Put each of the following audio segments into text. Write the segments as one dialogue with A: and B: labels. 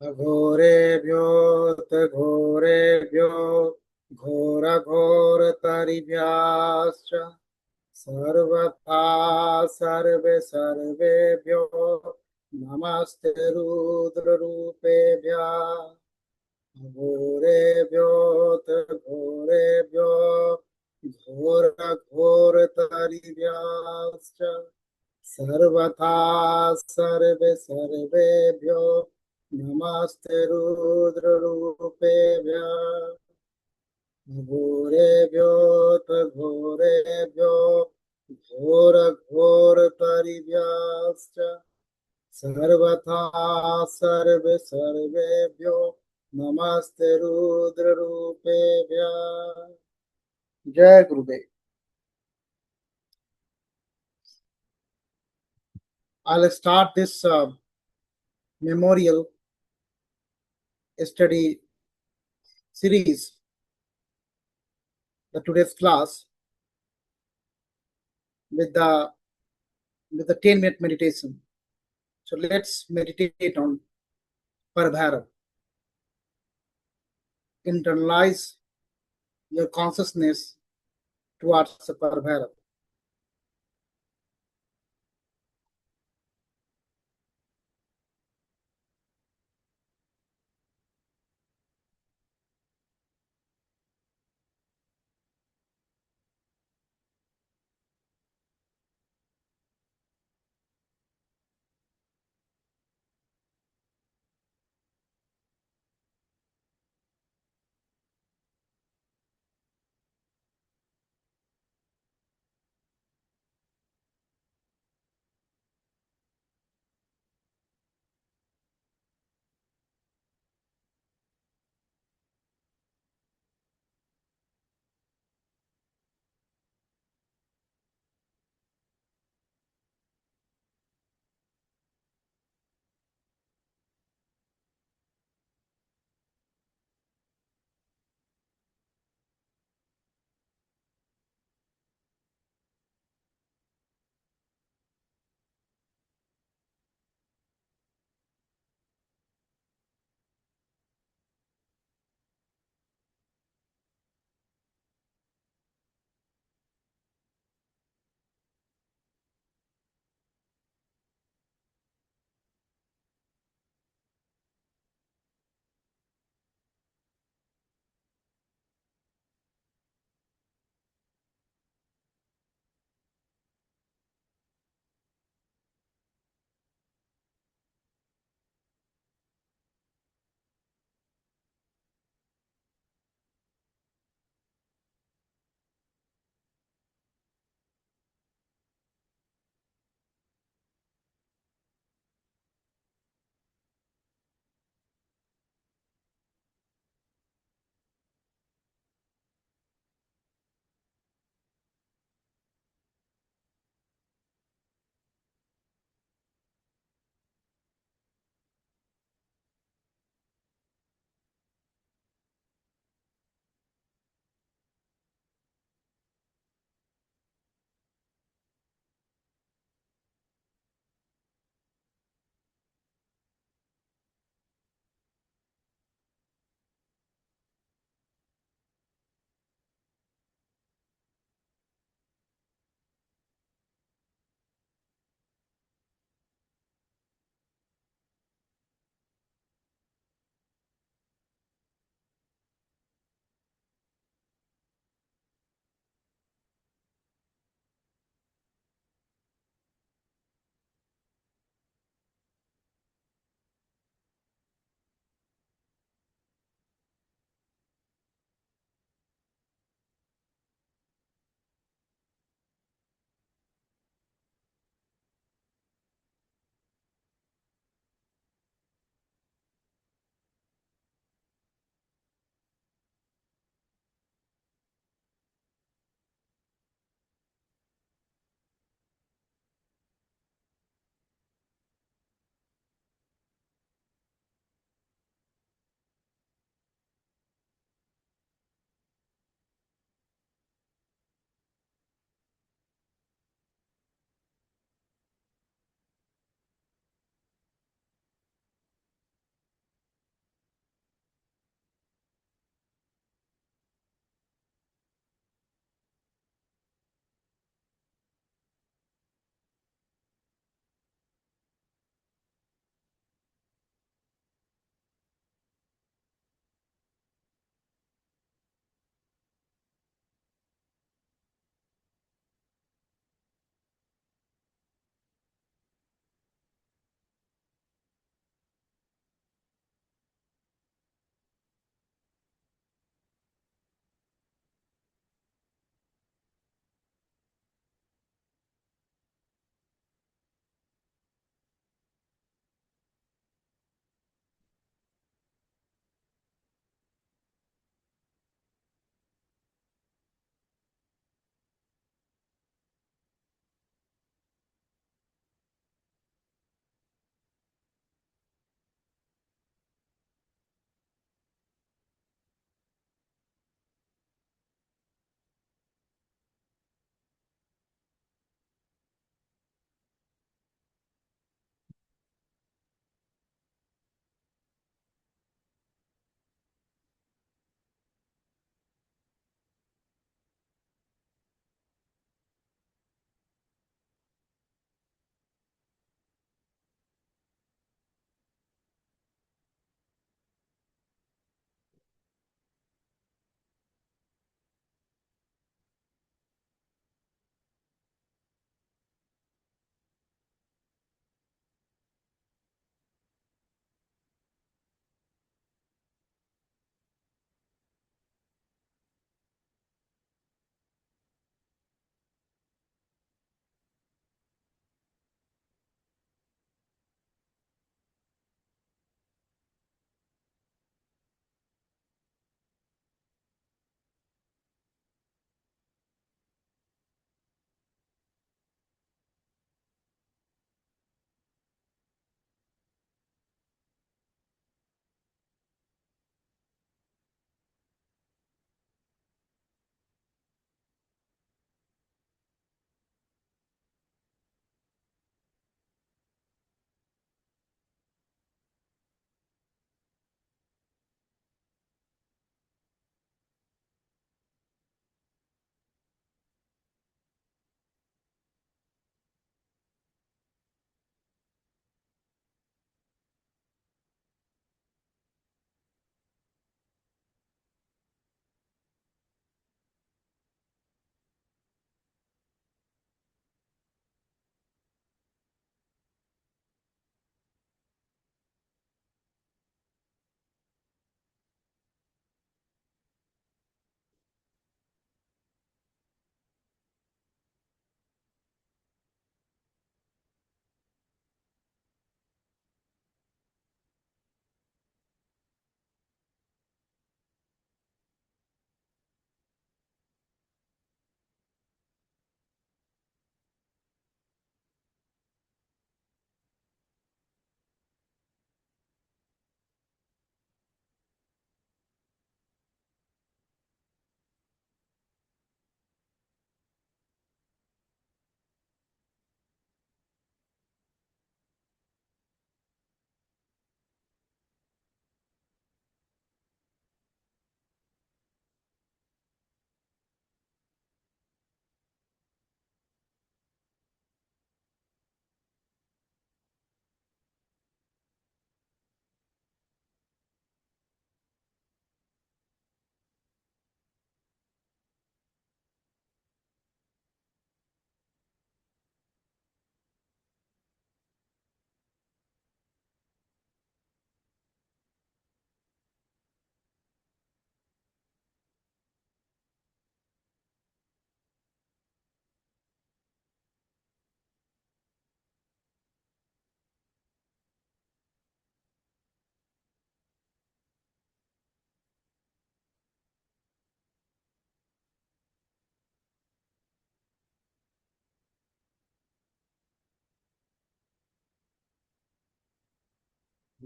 A: घोरेभ्यो घोरघोरतरिभ्यश्च सर्वथा सर्वेभ्यो नमस्ते रुद्ररूपेभ्यः घोरेभ्यो घोरघोरतरिभ्यश्च सर्वथा सर्वेभ्यो नमस्ते रुद्ररूपेभ्यः घोरेभ्यो घोरघोरतरिभ्यश्च सर्वथा सर्वेभ्यो नमस्ते रुद्ररूपेभ्यः। जय गुरुदेव। I'll start this memorial study series, the today's class, with the 10-minute meditation. So let's meditate on Parabhara. Internalize your consciousness towards the Parabhara.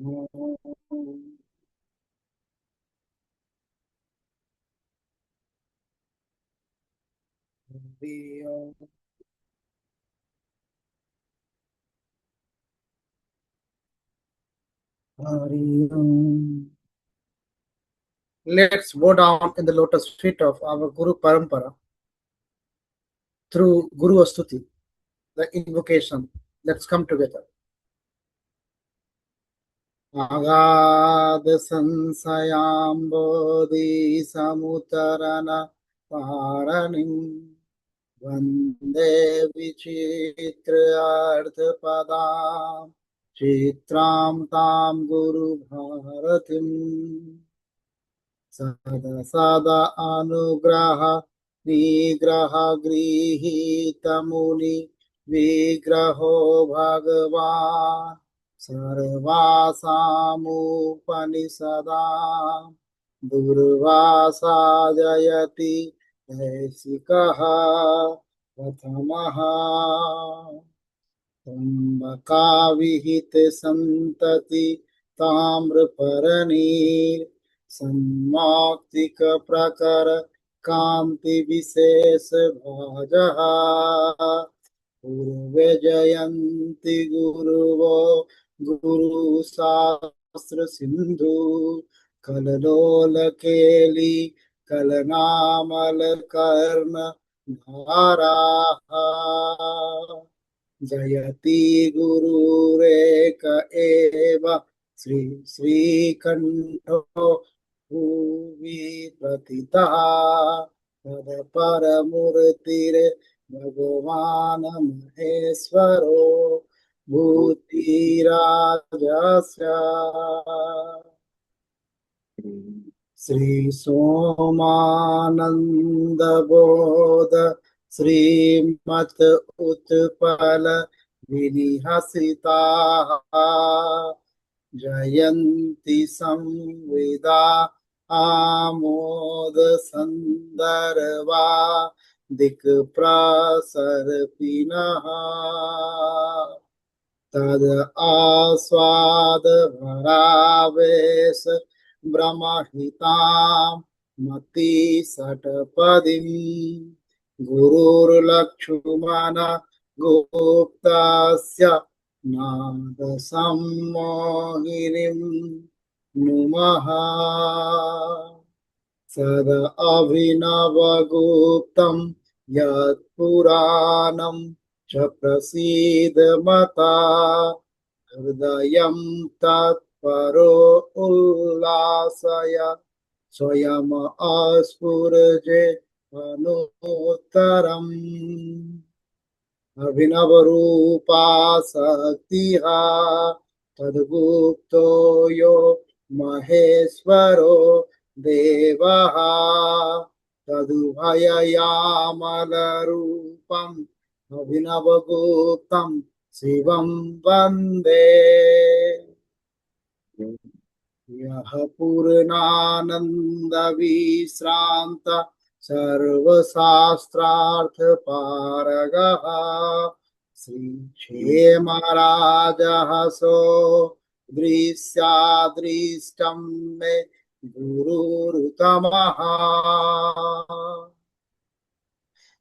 A: Let's bow down in the lotus feet of our Guru Parampara through Guru Astuti, the invocation. Let's come together. Agad sansayam bodhi samutarana paranim Vande vichitra padam chitram tam guru bharatim sada sada anugraha nigraha grihita muni vigraho bhagavan sarvasamupanisada durvasa jayati ऐसिकः प्रथमः त्र्यम्बका विहित संतति ताम्रपर्णी सन्माक्तिक प्रकर कांति विशेष भाजः पूर्वे जयन्ति गुरुवो गुरु शास्त्र सिंधु कललोल केली कलनामल कर्ण धारा जयति गुरुरेक एव श्री श्रीकंठो भुवि प्रतितः तदपरमूर्तिर् भगवान् महेश्वरो भूतिराजस्य श्री सोमानंद बोध श्रीमत उत्पल विनिहसिता जयंती संविदा आमोद संदर्वा दिक् प्रसर्पिनः तद आस्वाद भरावेश ब्रह्महितां मति सटपदीं गुरुर्लक्ष्मण गुप्तस्य नाद सम्मोहिनीं नुमः सद अभिनवगुप्तं यत्पुराणं च प्रसीदमता हृदयं तत्परो उल्लासय स्वयं अस्फुरजे अनुत्तरम् अभिनवरूपा शक्तिः तद्गुप्तो यो महेश्वरो देवः तदुभययामलरूपम् अभिनवगुप्तं शिवं वन्दे यः पूर्णानंद विश्रांत सर्वशास्त्रार्थ पारगः श्री क्षेमराजः सो दृश्यादृष्टं मे गुरुरुतमः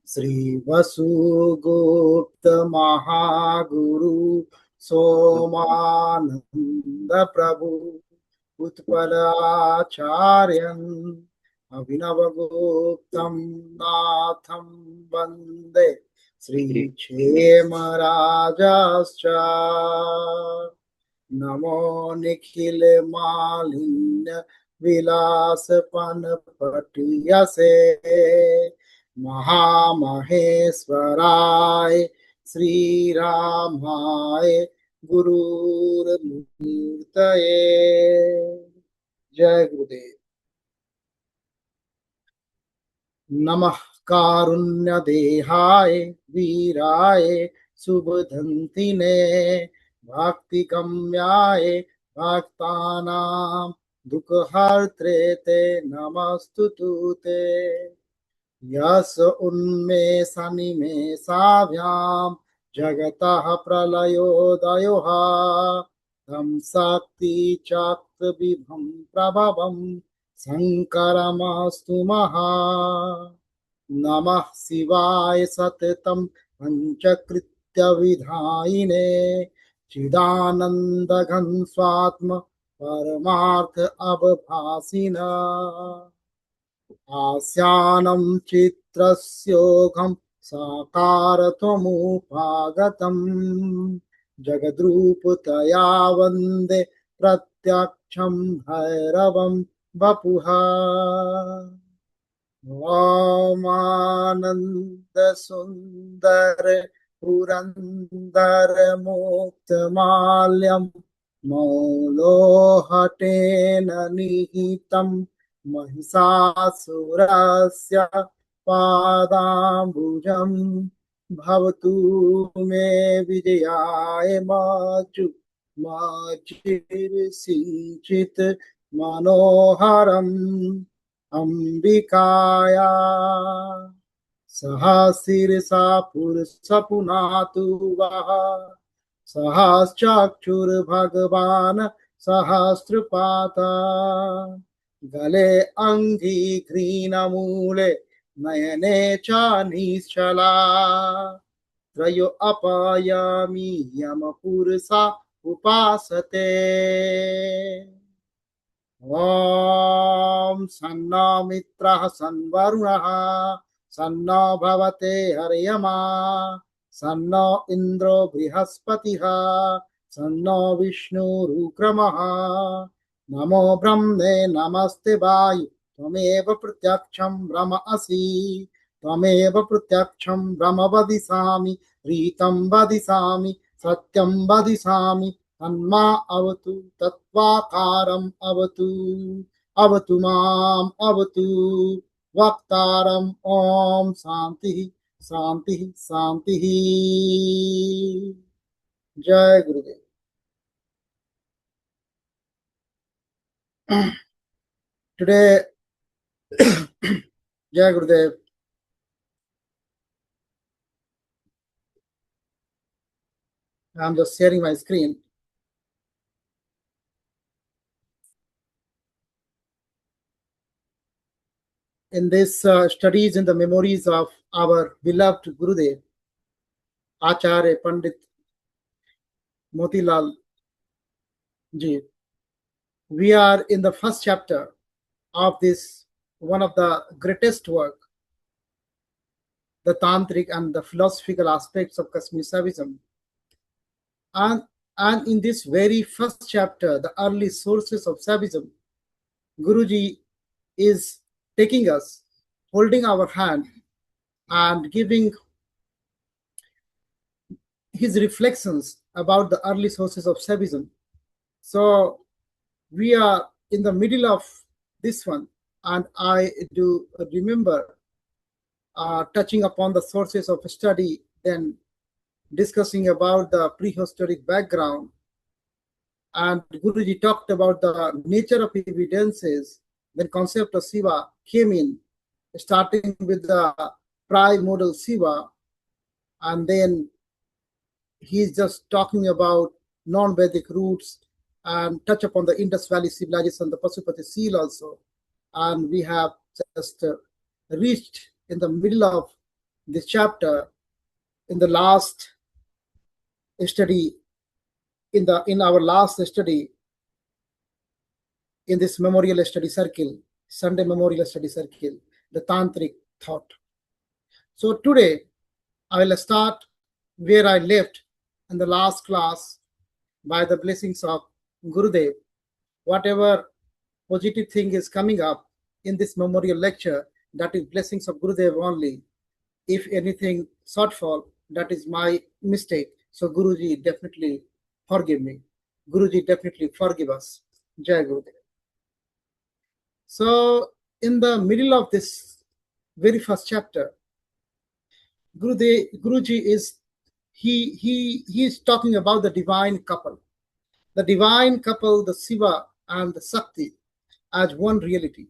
A: श्री वसुगुप्त महागुरु सोमानंद प्रभु उत्पलाचार्यं अभिनवगुप्तं नाथं वन्दे श्री क्षेमराजश्च नमो निखिल मालिन्य विलासपन पटियसे महामहेश्वराय श्रीरामाय गुरुर्मूर्तये जय गुरुदेव। नमः कारुण्यदेहाय वीराय शुभदन्तिने भक्तिगम्याय भक्तानां दुःखहर्त्रे ते नमस्तुते ते यस उन्मेषनिमेषाभ्यां जगतः प्रलयोदयोः तं Sakti Chakra Vibham Prabhavam Sankaramastu Maha Namah Shivaya Satetam Panchakritya Vidhaine Chidananda Ghan Swatma Paramartha Abhasina आस्यानं चित्रस्योघं साकारत्वमुपागतं जगद्रूपतया वन्दे प्रत्यक्षं भैरवं वपुः वामानन्दसुन्दर पुरन्दर मुक्तमाल्यं मौलोहटेन निहितं महिषासुरस्य पादाम्बुजं भवतु मे विजयाय माचिरसिञ्चित् मनोहरम् अंबिकाया सहस्रसा पुरुषा पुनातु वः सहस्राक्षुर्भगवान् सहस्रपाता गले अंघ्रि घ्रीणमूले नयने च निश्चला त्रयो अपायामि यमपुरुषा उपासते ॐ सन्नो मित्रः सन्वरुणः सन्नो भवते हर्यमा सन्नो इन्द्रो बृहस्पतिः सन्नो विष्णुरुक्रमः नमो ब्रह्मे नमस्ते वायु त्वमेव प्रत्यक्षं ब्रह्म असि त्वमेव प्रत्यक्षं ब्रह्म वदिष्यामि रीतं वदिष्यामि सत्यं वदिष्यामि तन्मा अवतु तत्त्वाकारम् अवतु अवतु माम् अवतु वक्तारम् ॐ शान्तिः शान्तिः शान्तिः जय गुरुदेव today Jai Gurudev. I'm just sharing my screen. In this studies in the memories of our beloved Gurudev, Acharya Pandit Motilal Ji, we are in the first chapter of this, one of the greatest work, the Tantric and the philosophical aspects of Kasmir ﷺ. And in this very first chapter, the early sources of ﷺ, Guruji is taking us, holding our hand and giving his reflections about the early sources of ﷺ. So we are in the middle of this one, and I do remember touching upon the sources of study, then discussing about the prehistoric background, and Guruji talked about the nature of evidences. Then concept of Shiva came in, starting with the primordial Shiva, and then he's just talking about non-Vedic roots and touch upon the Indus Valley civilization, the Pasupati seal also. And we have just reached in the middle of this chapter in the last study, in our last study in this memorial study circle, Sunday memorial study circle, the Tantric thought. So today I will start where I left in the last class by the blessings of Gurudev. Whatever positive thing is coming up in this memorial lecture, that is blessings of Gurudev only. If anything shortfall, that is my mistake. So Guruji definitely forgive me. Guruji definitely forgive us. Jai Gurudev. So in the middle of this very first chapter, Guruji is he is talking about the divine couple. The divine couple, the Shiva and the Shakti, as one reality.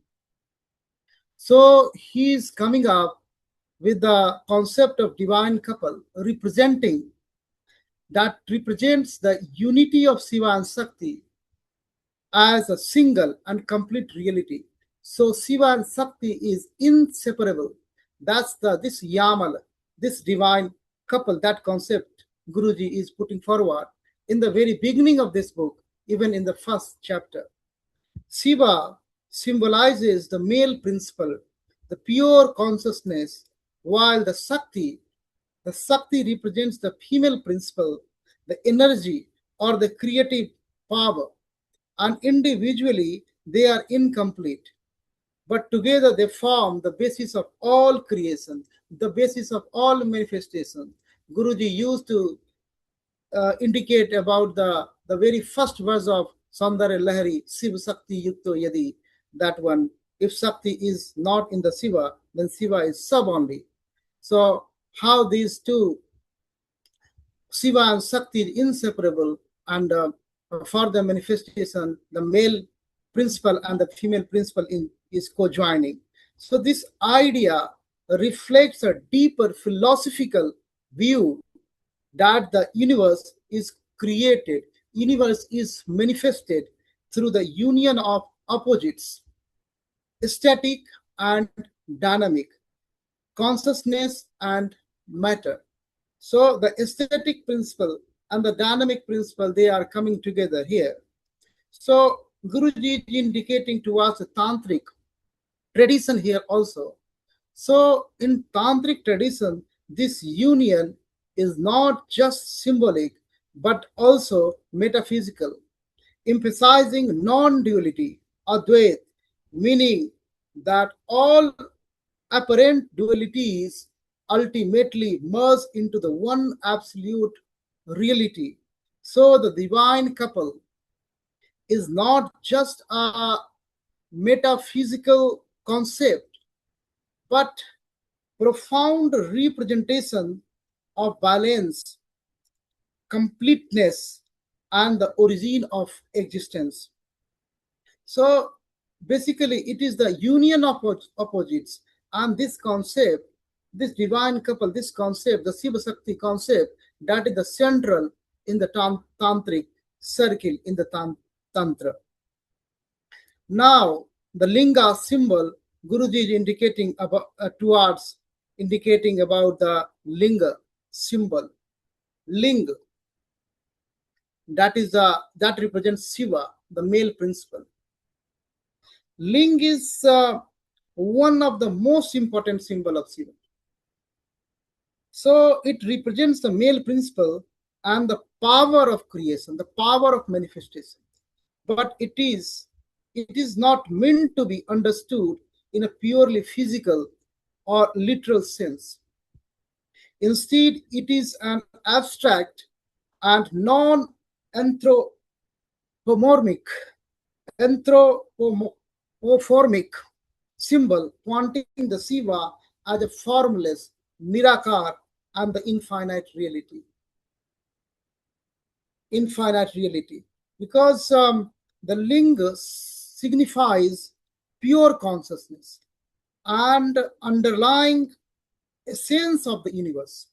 A: So he is coming up with the concept of divine couple representing that represents the unity of Shiva and Shakti as a single and complete reality. So Shiva and Shakti is inseparable. That's this Yamal, this divine couple, that concept Guruji is putting forward in the very beginning of this book, even in the first chapter. Shiva symbolizes the male principle, the pure consciousness, while the Shakti represents the female principle, the energy or the creative power. And individually, they are incomplete. But together they form the basis of all creation, the basis of all manifestation. Guruji used to indicate about the very first verse of Saundara Lahari, Shiva Shakti Yukto Yadi, that one. If Shakti is not in the Shiva, then Shiva is sub only. So how these two, Shiva and Shakti, is inseparable, and for the manifestation, the male principle and the female principle is co-joining. So this idea reflects a deeper philosophical view that the universe is created, universe is manifested through the union of opposites, static and dynamic, consciousness and matter. So the aesthetic principle and the dynamic principle, they are coming together here. So Guruji is indicating to us a Tantric tradition here also. So in Tantric tradition, this union is not just symbolic, but also metaphysical, emphasizing non-duality, Advait, meaning that all apparent dualities ultimately merge into the one absolute reality. So the divine couple is not just a metaphysical concept, but profound representation of balance, completeness, and the origin of existence. So basically, it is the union of opposites, and this concept, this divine couple, this concept, the Shiva Shakti concept, that is the central in the Tantric circle in the Tantra. Now, the Linga symbol, Guruji is indicating about indicating about the Linga symbol. Ling, that represents Shiva, the male principle. Ling is one of the most important symbol of Shiva. So it represents the male principle and the power of creation, the power of manifestation. But it is not meant to be understood in a purely physical or literal sense. Instead, it is an abstract and non-anthropomorphic symbol pointing the Shiva as a formless, Nirakar, and the infinite reality. Because the linga signifies pure consciousness and underlying essence of the universe.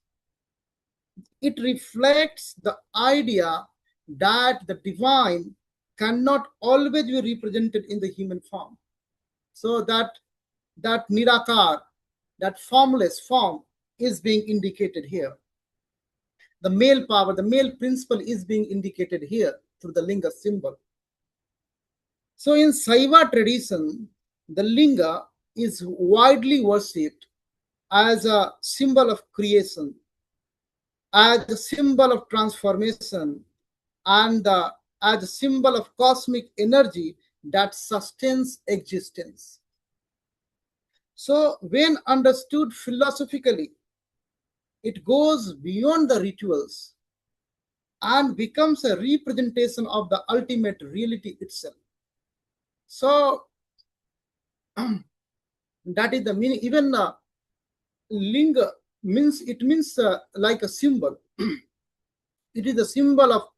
A: It reflects the idea that the divine cannot always be represented in the human form. So that Nirakar, that formless form, is being indicated here. The male power, the male principle is being indicated here through the linga symbol. So in Saiva tradition, the linga is widely worshipped as a symbol of creation, as a symbol of transformation, and as a symbol of cosmic energy that sustains existence. So when understood philosophically, it goes beyond the rituals and becomes a representation of the ultimate reality itself. So that is the meaning. Even linga means like a symbol. It is a symbol of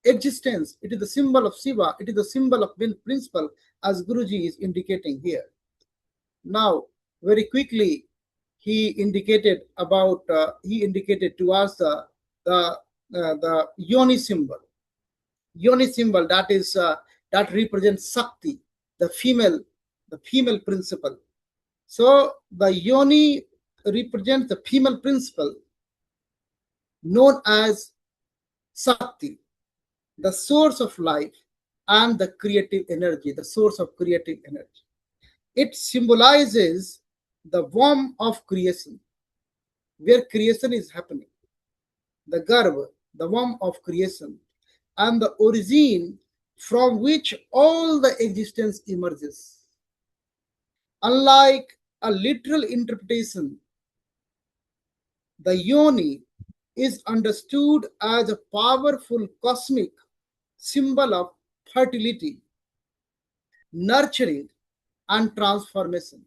A: existence. It is the symbol of Shiva. It is the symbol of principle, as Guruji is indicating here. Now, very quickly, he indicated to us the the yoni symbol. Yoni symbol, that is that represents Shakti, the female principle. So the yoni represents the female principle known as Shakti, the source of life and the creative energy, the source of creative energy. It symbolizes the womb of creation, where creation is happening, the Garbha, the womb of creation, and the origin from which all the existence emerges. Unlike a literal interpretation, the yoni is understood as a powerful cosmic symbol of fertility, nurturing, and transformation.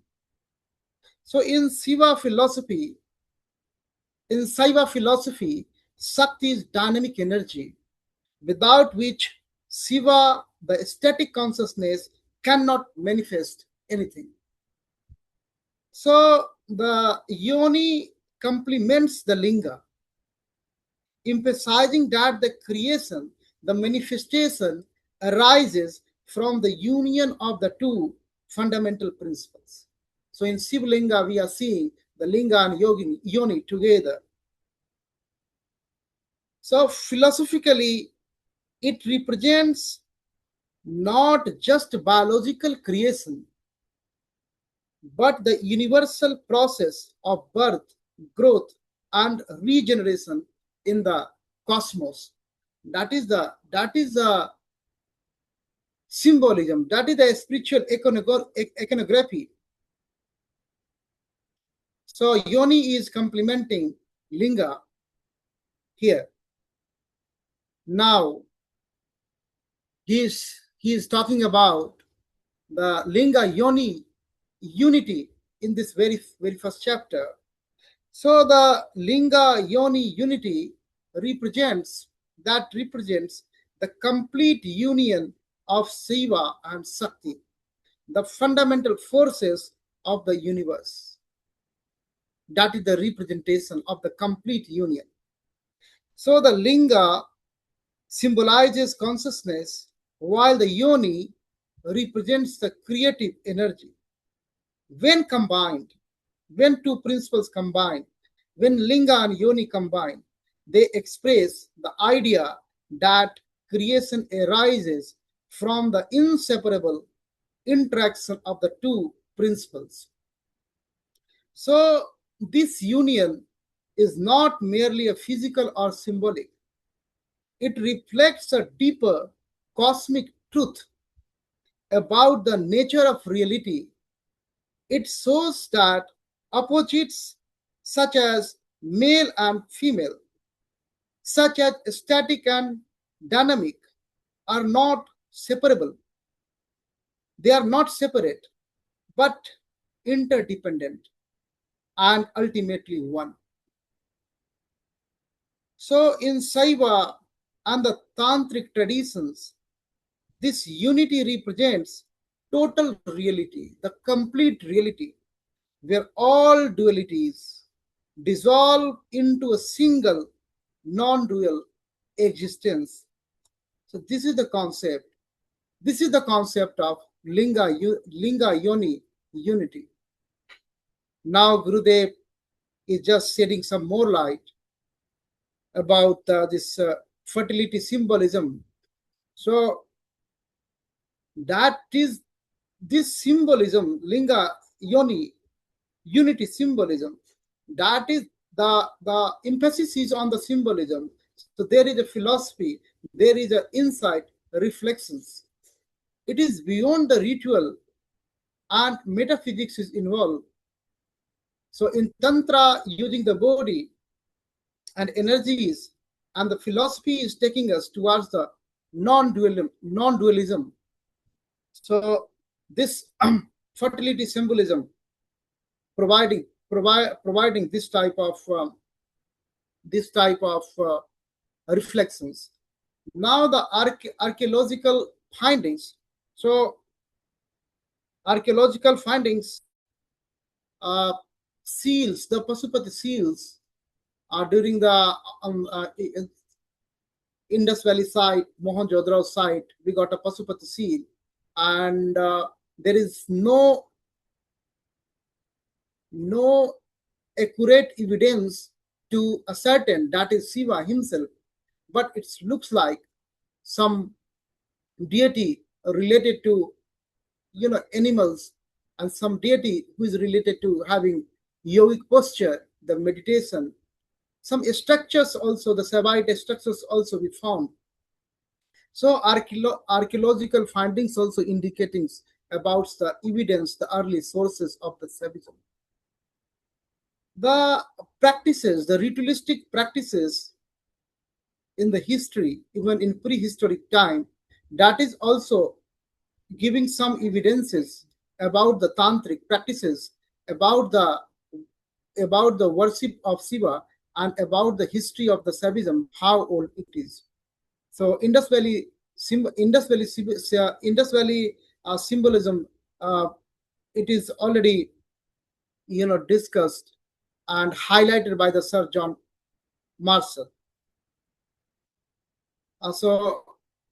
A: So in Saiva philosophy, Shakti is dynamic energy, without which Shiva, the static consciousness, cannot manifest anything. So the yoni complements the linga, emphasizing that the creation, the manifestation, arises from the union of the two fundamental principles. So in Shiva Linga, we are seeing the linga and yoni together. So philosophically, it represents not just biological creation, but the universal process of birth, growth, and regeneration in the cosmos. That is the symbolism. That is the spiritual iconography. So yoni is complementing linga here. Now he is talking about the linga yoni unity in this very first chapter. So the linga yoni unity represents the complete union of Shiva and Shakti, the fundamental forces of the universe. That is the representation of the complete union. So the linga symbolizes consciousness, while the yoni represents the creative energy. When combined, when two principles combine, when linga and yoni combine, they express the idea that creation arises from the inseparable interaction of the two principles. So this union is not merely a physical or symbolic. It reflects a deeper cosmic truth about the nature of reality. It shows that opposites such as male and female, such as static and dynamic, are not separable. They are not separate, but interdependent and ultimately one. So in Saiva and the Tantric traditions, this unity represents total reality, the complete reality, where all dualities dissolve into a single non-dual existence. So this is the concept. This is the concept of linga yoni unity. Now Gurudev is just shedding some more light about this fertility symbolism. So that is this symbolism, linga yoni unity symbolism, that is the emphasis is on the symbolism. So there is a philosophy, there is an insight, reflections. It is beyond the ritual, and metaphysics is involved. So in Tantra, using the body and energies, and the philosophy is taking us towards the non-dualism. So this fertility symbolism providing this type of reflections. Now the archaeological findings. So archaeological findings, seals, the Pasupati seals, during the Indus Valley site, Mohenjo-daro site, we got a Pasupati seal, and there is no accurate evidence to ascertain that is Shiva himself, but it looks like some deity related to animals, and some deity who is related to having yogic posture, the meditation. Some structures also, the Saivite structures also we found. So archaeological findings also indicating about the evidence, the early sources of the Shaivism. The practices, the ritualistic practices in the history, even in prehistoric time, that is also giving some evidences about the tantric practices, about the worship of Shiva, and about the history of the Shaivism, how old it is. So Indus Valley symbolism, it is already discussed and highlighted by the Sir John Marshall. So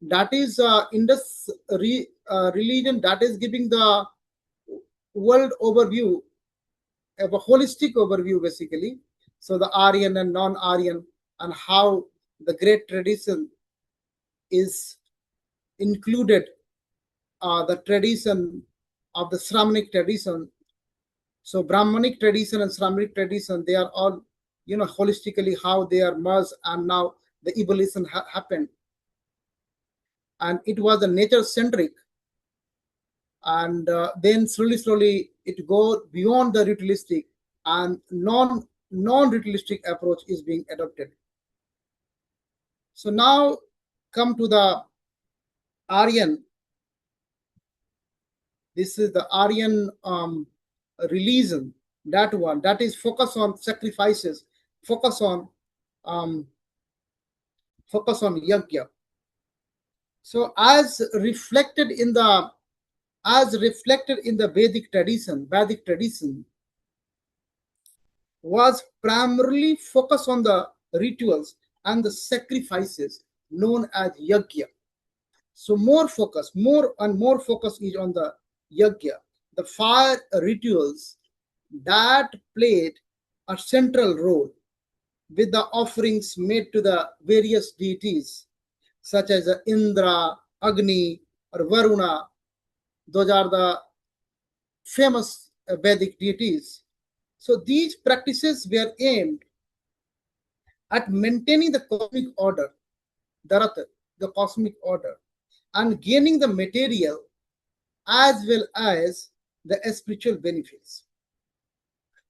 A: that is Indus religion that is giving the world overview, a holistic overview basically. So the Aryan and non-Aryan, and how the great tradition is included, the tradition of the Shramanic tradition. So Brahmanic tradition and Shramanic tradition, they are all holistically how they are merged, and now the evolution happened, and it was a nature centric, and then slowly it goes beyond the ritualistic, and non-ritualistic approach is being adopted. So now come to the Aryan. This is the Aryan religion, that one that is focus on sacrifices, focus on yajna. So as reflected in the Vedic tradition was primarily focused on the rituals and the sacrifices known as yajna. So more and more focus is on the yajna, the fire rituals that played a central role, with the offerings made to the various deities such as Indra, Agni, or Varuna. Those are the famous Vedic deities. So these practices were aimed at maintaining the cosmic order, the cosmic order, and gaining the material as well as the spiritual benefits.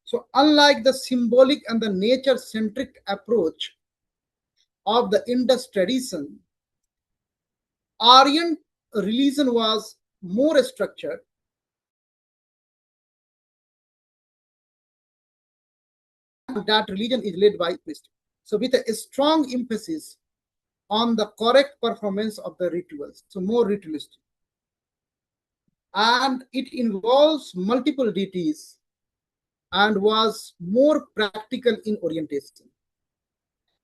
A: So unlike the symbolic and the nature-centric approach of the Indus tradition, Aryan religion was more structured, and that religion is led by priest. So with a strong emphasis on the correct performance of the rituals, so more ritualistic. And it involves multiple deities and was more practical in orientation,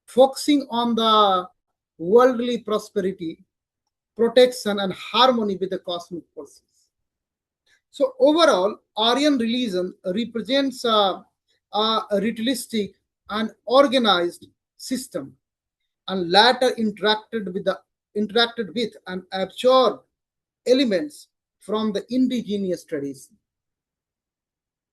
A: focusing on the worldly prosperity, protection, and harmony with the cosmic forces. So overall, Aryan religion represents a ritualistic and organized system, and later interacted with and absorbed elements from the indigenous tradition,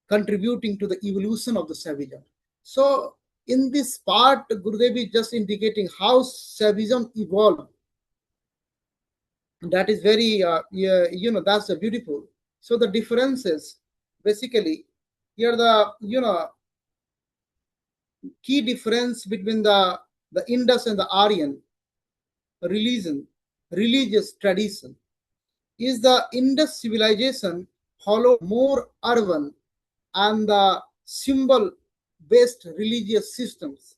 A: contributing to the evolution of the Shaivism. So in this part, Gurudev is just indicating how Shaivism evolved. That is very, that's beautiful. So the differences, basically, here the, key difference between the Indus and the Aryan religious tradition is the Indus civilization followed more urban and the symbol-based religious systems,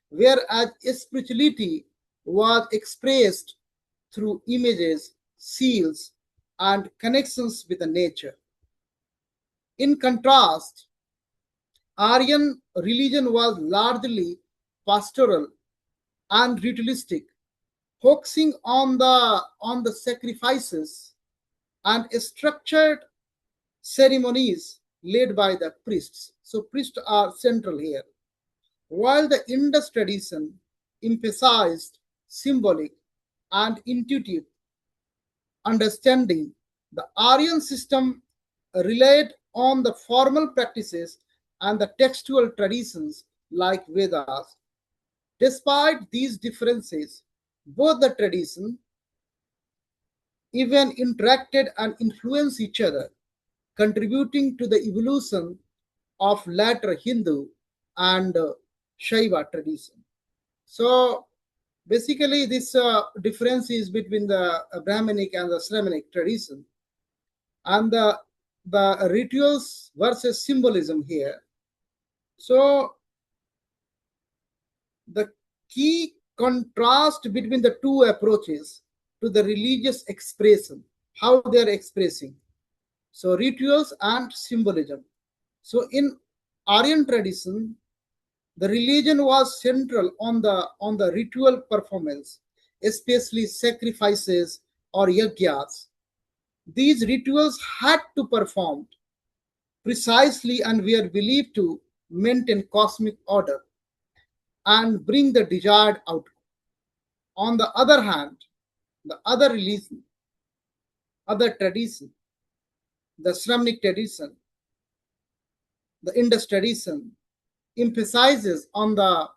A: whereas spirituality was expressed through images, seals, and connections with the nature. In contrast, Aryan religion was largely pastoral and ritualistic, focusing on the sacrifices and structured ceremonies led by the priests. So priests are central here. While the Indus tradition emphasized symbolic and intuitive understanding, the Aryan system relied on the formal practices and the textual traditions like Vedas. Despite these differences, both the traditions even interacted and influenced each other, contributing to the evolution of later Hindu and Shaiva tradition. So basically, this difference is between the Brahminic and the Sramanic tradition, and the rituals versus symbolism here. So the key contrast between the two approaches to the religious expression, how they are expressing. So rituals and symbolism. So in Aryan tradition, the religion was central on the ritual performance, especially sacrifices or yajnas. These rituals had to perform precisely and were believed to maintain cosmic order and bring the desired outcome. On the other hand, the other religion, other tradition, the Sramanic tradition, the Indus tradition, emphasizes on the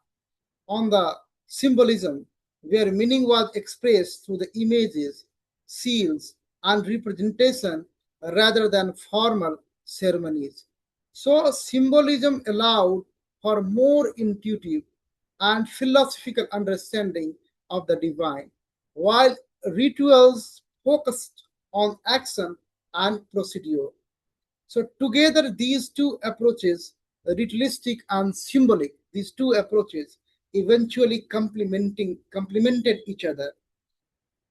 A: symbolism where meaning was expressed through the images, seals, and representation rather than formal ceremonies. So symbolism allowed for more intuitive and philosophical understanding of the divine, while rituals focused on action and procedure. So together, these two approaches, ritualistic and symbolic, these two approaches eventually complemented each other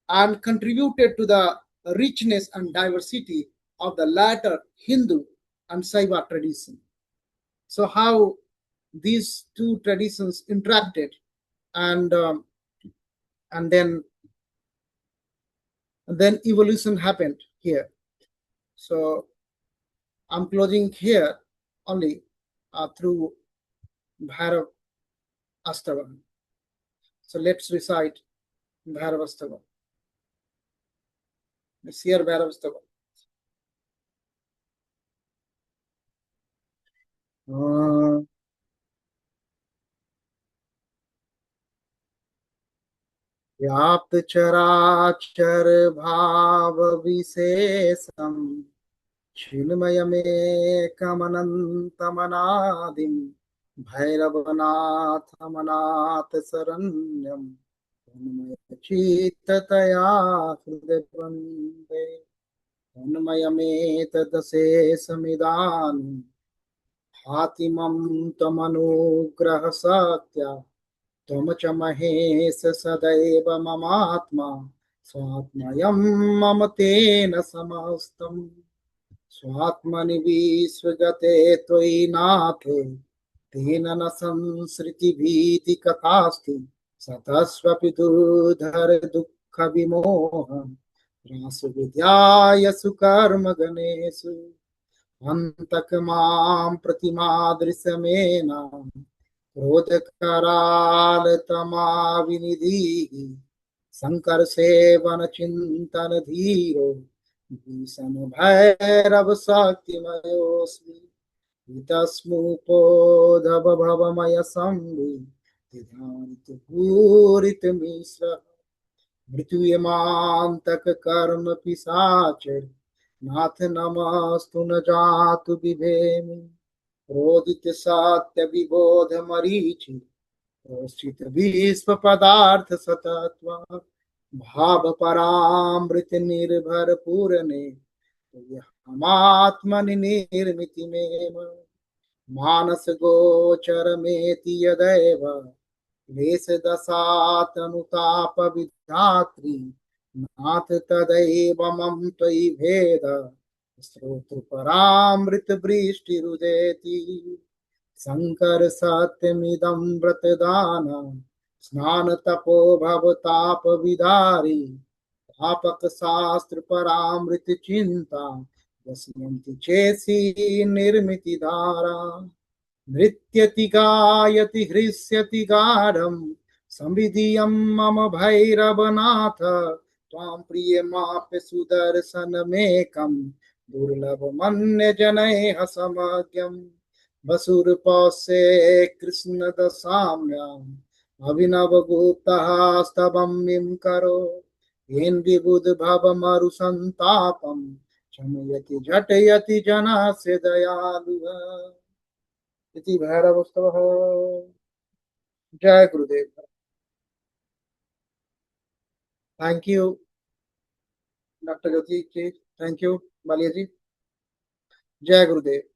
A: and contributed to the richness and diversity of the latter Hindu and Saiva tradition. So how these two traditions interacted, and and then evolution happened here. So I'm closing here only through Bhairav Astavam. So let's recite Bhairav Astavam. Let's hear Bhairav Astavam. व्याप्त चराचर भाव विशेषम चिन्मयमेकमनन्तमनादिं भैरवनाथमनाथ शरण्यं तन्मयचित्ततया हृदय वन्दे तन्मयमेतदशेषमिदानीं हातिमं त्वमनुग्रह सत्या त्वं च महेश सदैव ममात्मा स्वात्मयं मम तेन समस्तम् स्वात्मनि विश्वगते त्वयि नाथे तेन न संसृतिभीतिकथास्ति सतस्वपि दुर्धर दुःख विमोहं रासविद्याय सुकर्म गणेषु हन्तक मां प्रतिमादृशमेन क्रोधकराल तमाविनिधिः शंकर सेवन चिंतन धीरो भीषण भैरव शक्तिमयोस्मि तस्मुपोधव भवमय संवि विधानित पूरित मिश्र मृत्युयमांतक कर्म पिशाचर नाथ नमस्तु न जातु बिभेमि क्रोधित सत्य विबोध मरीचि रोषित विश्व पदार्थ सतत्व भाव परामृत निर्भर पूरने हमात्मनि निर्मिति में मानस गोचर मेति यदैव क्लेश दशातनुताप विधात्री नाथ तदैव मम त्वयि भेद स्रोत्र परामृत वृष्टि रुदेति शंकर सत्यमिदं व्रतदान स्नान तपो भव ताप विदारी व्यापक शास्त्र परामृत चिंता यस्यन्ति चेसी निर्मिति धारा नृत्यति गायति हृष्यति गाढम् संविधियं मम भैरवनाथ त्वां प्रियमाप्य सुदर्शनमेकं दुर्लभमन्यजनैः समज्ञम् वसुरपौषे कृष्णदशाम्याम् अभिनवगुप्तः स्तवं करो येन विबुध भवमरुसन्तापं शमयति झटयति जनस्य दयालुः इति भैरवस्तवः। जय गुरुदेव। Thank you doctor Jyoti ji, thank you Baliya ji. जय गुरुदेव।